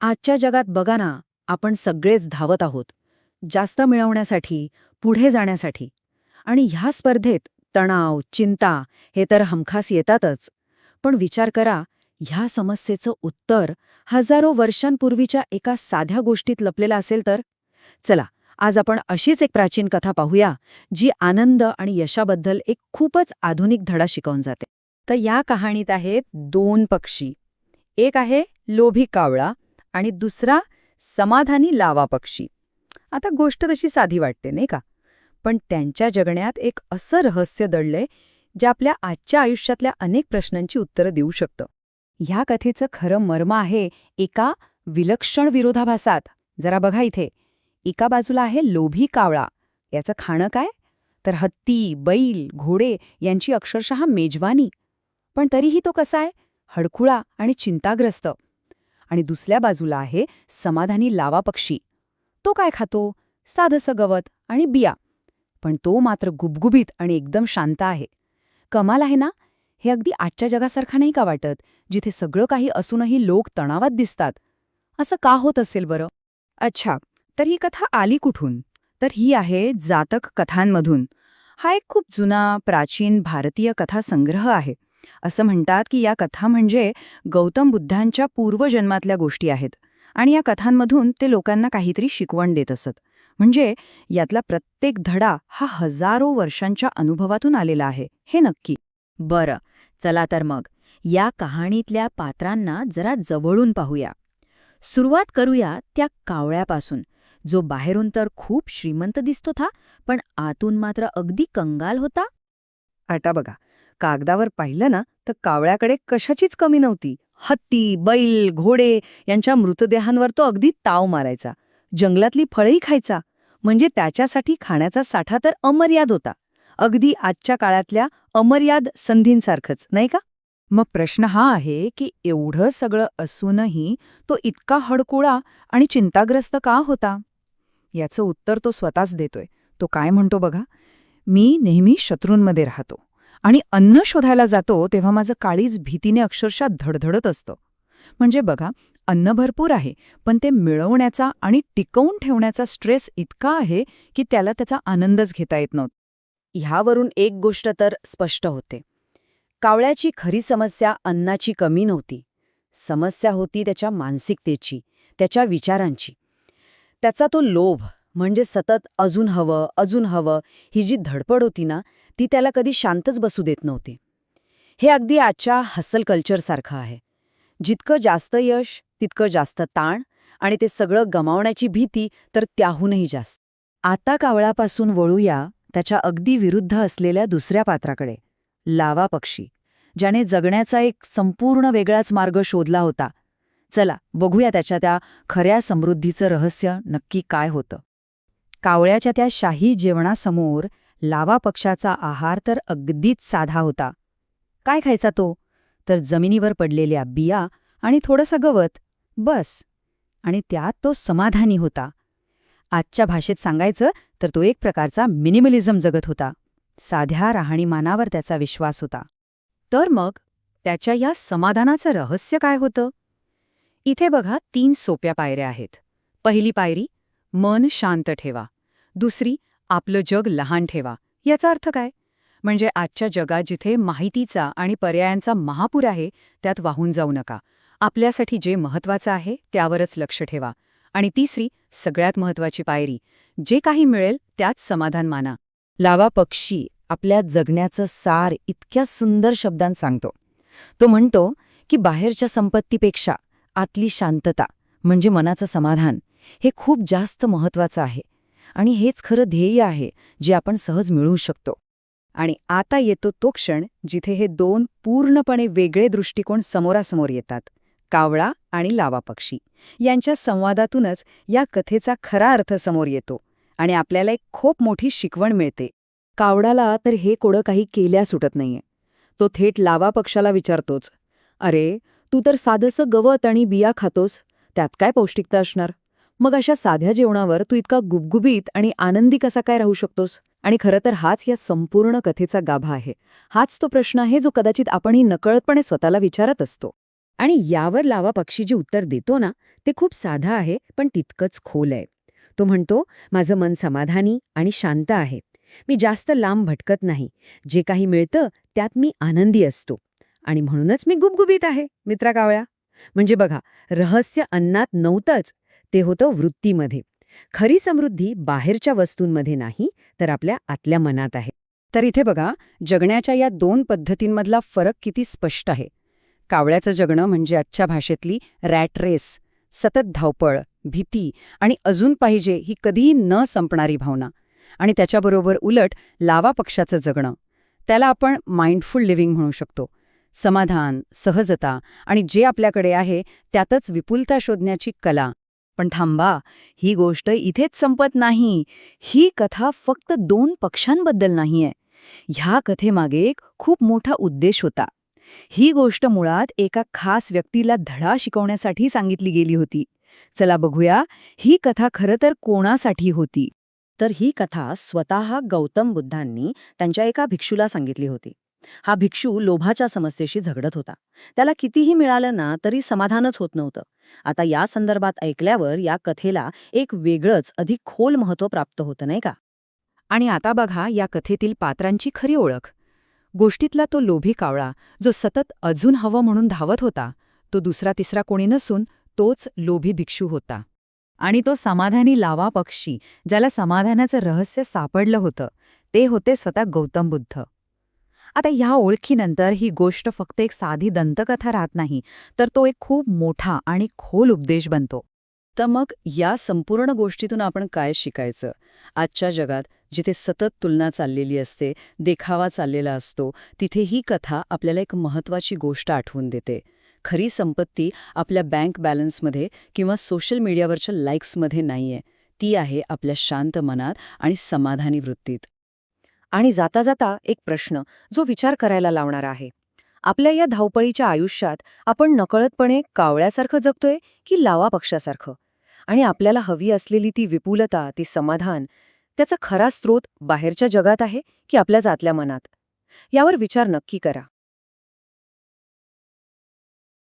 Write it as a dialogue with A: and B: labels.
A: आजच्या जगात बघा ना, आपण सगळेच धावत आहोत. जास्त मिळवण्यासाठी, पुढे जाण्यासाठी. आणि ह्या स्पर्धेत तणाव, चिंता हे तर हमखास येतातच. पण विचार करा, ह्या समस्येचं उत्तर हजारो वर्षांपूर्वीच्या एका साध्या गोष्टीत लपलेलं असेल तर? चला, आज आपण अशीच एक प्राचीन कथा पाहूया, जी आनंद आणि यशाबद्दल एक खूपच आधुनिक धडा शिकवून जाते. तर या कहाणीत आहेत दोन पक्षी. एक आहे लोभी कावळा आणि दुसरा समाधानी लावा पक्षी. आता गोष्ट तशी साधी वाटते नाही का, पण त्यांच्या जगण्यात एक असं रहस्य दडलंय जे आपल्या आजच्या आयुष्यातल्या अनेक प्रश्नांची उत्तरं देऊ शकतं. ह्या कथेचं खरं मर्म आहे एका विलक्षण विरोधाभासात. जरा बघा इथे. एका बाजूला आहे लोभी कावळा. याचं खाणं काय? तर हत्ती, बैल, घोडे यांची अक्षरशः मेजवानी. पण तरीही तो कसा आहे? हडकुळा आणि चिंताग्रस्त. आणि दुसऱ्या बाजूला आहे समाधानी लावा पक्षी. तो काय खातो? साधंसं गवत आणि बिया. पण तो मात्र गुबगुबीत आणि एकदम शांत आहे. कमाल आहे ना? हे अगदी आजच्या जगासारखं नाही का वाटत, जिथे सगळं काही असूनही लोक तणावात दिसतात? असं का होत असेल बरं? अच्छा, तर ही कथा आली कुठून? तर ही आहे जातक कथांमधून. हा एक खूप जुना, प्राचीन भारतीय कथासंग्रह आहे. असं म्हणतात की या कथा म्हणजे गौतम बुद्धांच्या पूर्वजन्मातल्या गोष्टी आहेत. आणि या कथांमधून ते लोकांना काहीतरी शिकवण देत असत. म्हणजे यातला प्रत्येक धडा हा हजारो वर्षांच्या अनुभवातून आलेला आहे, हे नक्की. बरं, चला तर मग या कहाणीतल्या पात्रांना जरा जवळून पाहूया. सुरुवात करूया त्या कावळ्यापासून, जो बाहेरून तर खूप श्रीमंत दिसतो था, पण आतून मात्र अगदी कंगाल होता. आता बघा, कागदावर पाहिलं ना तर कावळ्याकडे कशाचीच कमी नव्हती. हत्ती, बैल, घोडे यांच्या मृतदेहांवर तो अगदी ताव मारायचा. जंगलातली फळंही खायचा. म्हणजे त्याच्यासाठी खाण्याचा साठा तर अमर्याद होता. अगदी आजच्या काळातल्या अमर्याद संधींसारखंच, नाही का? मग प्रश्न हा आहे की एवढं सगळं असूनही तो इतका हडकुळा आणि चिंताग्रस्त का होता? याचं उत्तर तो स्वतःच देतोय. तो काय म्हणतो बघा, मी नेहमी शत्रूंमध्ये राहतो आणि अन्न शोधायला जातो तेव्हा माझं काळीज भीतीने अक्षरशः धडधडत असतं. म्हणजे बघा, अन्न भरपूर आहे, पण ते मिळवण्याचा आणि टिकवून ठेवण्याचा स्ट्रेस इतका आहे की त्याला त्याचा आनंदच घेता येत नव्हता. ह्यावरून एक गोष्ट तर स्पष्ट होते. कावळ्याची खरी समस्या अन्नाची कमी नव्हती. समस्या होती त्याच्या मानसिकतेची, त्याच्या विचारांची. त्याचा तो लोभ, म्हणजे सतत अजून हवं, ही जी धडपड होती ना, ती त्याला कधी शांतच बसू देत नव्हती. हे अगदी आजच्या हसल कल्चरसारखं आहे. जितकं जास्त यश, तितकं जास्त ताण, आणि ते सगळं गमावण्याची भीती तर त्याहूनही जास्त. आता कावळ्यापासून वळूया त्याच्या अगदी विरुद्ध असलेल्या दुसऱ्या पात्राकडे, लावा पक्षी, ज्याने जगण्याचा एक संपूर्ण वेगळाच मार्ग शोधला होता. चला बघूया त्याच्या त्या खऱ्या समृद्धीचं रहस्य नक्की काय होतं. कावळ्याच्या त्या शाही जेवणासमोर लावा पक्षाचा आहार तर अगदीच साधा होता. काय खायचा तो? तर जमिनीवर पडलेल्या बिया आणि थोडंसं गवत, बस. आणि त्यात तो समाधानी होता. आजच्या भाषेत सांगायचं तर तो एक प्रकारचा मिनिमलिझम जगत होता. साध्या राहणीमानावर त्याचा विश्वास होता. तर मग त्याच्या या समाधानाचं रहस्य काय होतं? इथे बघा 3 सोप्या पायऱ्या आहेत. पहिली पायरी, मन शांत ठेवा. दुसरी, आपलं जग लहान ठेवा. याचा अर्थ काय? म्हणजे आजच्या जगात जिथे माहितीचा आणि पर्यायांचा महापूर आहे, त्यात वाहून जाऊ नका. आपल्यासाठी जे महत्वाचं आहे त्यावरच लक्ष ठेवा. आणि तिसरी, सगळ्यात महत्वाची पायरी, जे काही मिळेल त्यात समाधान माना. लावा पक्षी आपल्या जगण्याचं सार इतक्या सुंदर शब्दांत सांगतो. तो म्हणतो की बाहेरच्या संपत्तीपेक्षा आतली शांतता, म्हणजे मनाचं समाधान, हे खूप जास्त महत्वाचं आहे. आणि हेच खरं ध्येय आहे जे आपण सहज मिळवू शकतो. आणि आता येतो तो क्षण जिथे हे दोन पूर्णपणे वेगळे दृष्टिकोन समोरासमोर येतात. कावळा आणि लावा पक्षी यांच्या संवादातूनच या कथेचा खरा अर्थ समोर येतो आणि आपल्याला एक खूप मोठी शिकवण मिळते. कावळाला तर हे कोडं काही केल्या सुटत नाहीये. तो थेट लावा पक्षाला विचारतोच, अरे, तू तर साधंसं गवत आणि बिया खातोस, त्यात काय पौष्टिकता असणार? मग अशा साध्या जेवणावर तू इतका गुबगुबीत आणि आनंदी कसा काय राहू शकतोस? आणि खरं तर हाच या संपूर्ण कथेचा गाभा आहे. हाच तो प्रश्न आहे जो कदाचित आपणही नकळतपणे स्वतःला विचारत असतो. आणि यावर लावा पक्षी जे उत्तर देतो ना, ते खूप साधं आहे, पण तितकंच खोल आहे. तो म्हणतो, माझं मन समाधानी आणि शांत आहे. मी जास्त लांब भटकत नाही. जे काही मिळतं त्यात मी आनंदी असतो. आणि म्हणूनच मी गुबगुबीत आहे, मित्रा कावळ्या. म्हणजे बघा, रहस्य अन्नात नव्हतंच, ते होतं वृत्तीमध्ये. खरी समृद्धी बाहेरच्या वस्तूंमध्ये नाही, तर आपल्या आतल्या मनात आहे. तर इथे बघा, जगण्याच्या या दोन पद्धतींमधला फरक किती स्पष्ट आहे. कावळ्याचं जगणं म्हणजे आजच्या भाषेतली रॅट रेस, सतत धावपळ, भीती आणि अजून पाहिजे ही कधीही न संपणारी भावना. आणि त्याच्याबरोबर उलट लावा पक्षाचं जगणं, त्याला आपण माइंडफुल लिव्हिंग म्हणू शकतो. समाधान, सहजता आणि जे आपल्याकडे आहे त्यातच विपुलता शोधण्याची कला. पण थांबा, ही गोष्ट इथेच संपत नाही. ही कथा फक्त 2 पक्षांबद्दल नाहीये. ह्या कथेमागे एक खूप मोठा उद्देश होता. ही गोष्ट मुळात एका खास व्यक्तीला धडा शिकवण्यासाठी सांगितली गेली होती. चला बघूया, ही कथा खरं तर कोणासाठी होती. तर ही कथा स्वतः गौतम बुद्धांनी त्यांच्या एका भिक्षूला सांगितली होती. हा भिक्षू लोभाच्या समस्येशी झगडत होता. त्याला कितीही मिळालं ना तरी समाधानच होत नव्हतं. आता या संदर्भात ऐकल्यावर या कथेला एक वेगळंच अधिक खोल महत्त्व प्राप्त होतं, नाही का? आणि आता बघा या कथेतील पात्रांची खरी ओळख. गोष्टीतला तो लोभी कावळा, जो सतत अजून हवं म्हणून धावत होता, तो दुसरा तिसरा कोणी नसून तोच लोभी भिक्षू होता. आणि तो समाधानी लावा पक्षी, ज्याला समाधानाचं रहस्य सापडलं होतं, ते होते स्वतः गौतम बुद्ध. आता ह्या ओळखीनंतर ही गोष्ट फक्त एक साधी दंतकथा राहत नाही, तर तो एक खूप मोठा आणि खोल उपदेश बनतो. तर मग या संपूर्ण गोष्टीतून आपण काय शिकायचं? आजच्या जगात जिथे सतत तुलना चाललेली असते, देखावा चाललेला असतो, तिथे ही कथा आपल्याला एक महत्त्वाची गोष्ट आठवून देते. खरी संपत्ती आपल्या बँक बॅलन्समध्ये किंवा सोशल मीडियावरच्या लाईक्समध्ये नाहीये. ती आहे आपल्या शांत मनात आणि समाधानी वृत्तीत. आणि जाता जाता एक प्रश्न, जो विचार करायला लावणारा आहे. आपल्या या धावपळीच्या आयुष्यात आपण नकळतपणे कावळ्यासारखं जगतोय की लावा पक्षासारखं? आणि आपल्याला हवी असलेली ती विपुलता, ती समाधान, त्याचा खरा स्रोत बाहेरच्या जगात आहे की आपल्याच आतल्या मनात? यावर विचार नक्की करा.